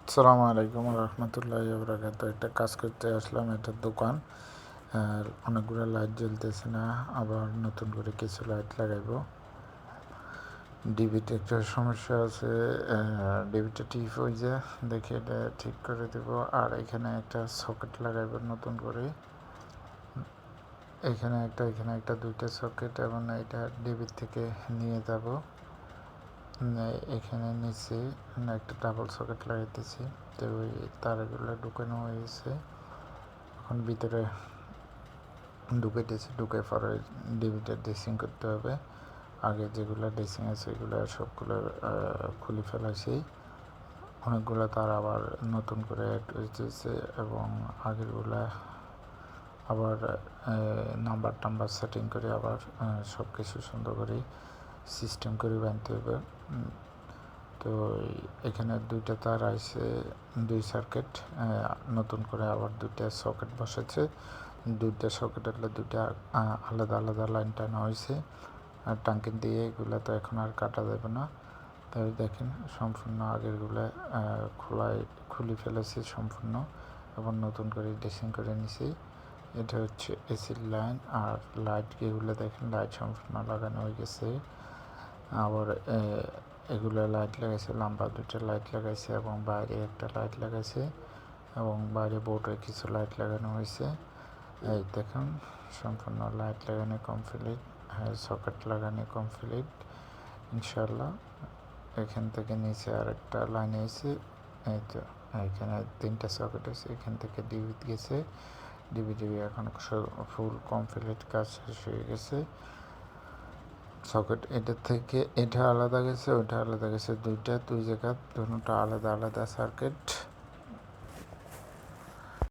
আসসালামু আলাইকুম রহমতুল্লাহি বারাকাতুহু। একটা কাজ করতে আসলাম, এটা দোকান। আর অনেকগুলো লাইট জ্বলতেছে না, আবার নতুন করে কিছু লাইট লাগাইবো। ডিবিতে একটা সমস্যা আছে, ডিবিটা টিপ হয়ে যায়, দেখে এটা ঠিক করে দেব। আর এখানে একটা সকেট লাগাইবো নতুন করে, এখানে একটা দুইটা সকেট, এবং এটা ডিবির থেকে নিয়ে যাব। এখানে নিচে একটা ডাবল সকেট লাগাইতেছি, তো ওই তারগুলো ঢুকানো হয়েছে। এখন ভিতরে ঢুকাইতেছি, ঢুকে পরে ডিবিটা ড্রেসিং করতে হবে। আগে যেগুলো ড্রেসিং আছে এগুলো সবগুলো খুলে ফেলাইছি। অনেকগুলো তার আবার নতুন করে অ্যাড হয়েছে, এবং আগেরগুলা আবার নাম্বার টাম্বার সেটিং করে আবার সব কিছু সুন্দর করে সিস্টেম করে বানতে হবে। তো এখানে দুইটা তার আছে, দুই সার্কিট, নতুন করে আবার দুইটা সকেট বসেছে। দুইটা সকেট হলে দুইটা আলাদা আলাদা লাইন টানা হয়েছে। আর টাঙ্কি দিয়ে এগুলো তো এখন আর কাটা যাবে না। তাই দেখেন সম্পূর্ণ আগেরগুলো খুলে ফেলেছি সম্পূর্ণ, এবং নতুন করে ড্রেসিং করে নিছি। এটা হচ্ছে এসির লাইন। আর লাইট এগুলো দেখেন, লাইট সম্পূর্ণ লাগানো হয়ে গেছে। আবার এগুলো লাইট লাগাইছে, লম্বা দুটো লাইট লাগাইছে, এবং বাইরে একটা লাইট লাগাইছে, এবং বাইরে বোর্ডে কিছু লাইট লাগানো হয়েছে। এই দেখুন সম্পূর্ণ লাইট লাগানো কমপ্লিট, সকেট লাগানো কমপ্লিট ইনশাল্লাহ। এখান থেকে নিচে আরেকটা লাইন এসে, এই তো এখানে তিনটা সকেট আছে, এখান থেকে ডিবি গেছে। ডিবি এখন ফুল কমপ্লিট কাজ শেষ হয়ে গেছে। সকেট এটার থেকে এটা আলাদা গেছে, ওটা আলাদা গেছে, দুই জায়গা দুটোটা আলাদা আলাদা সার্কিট।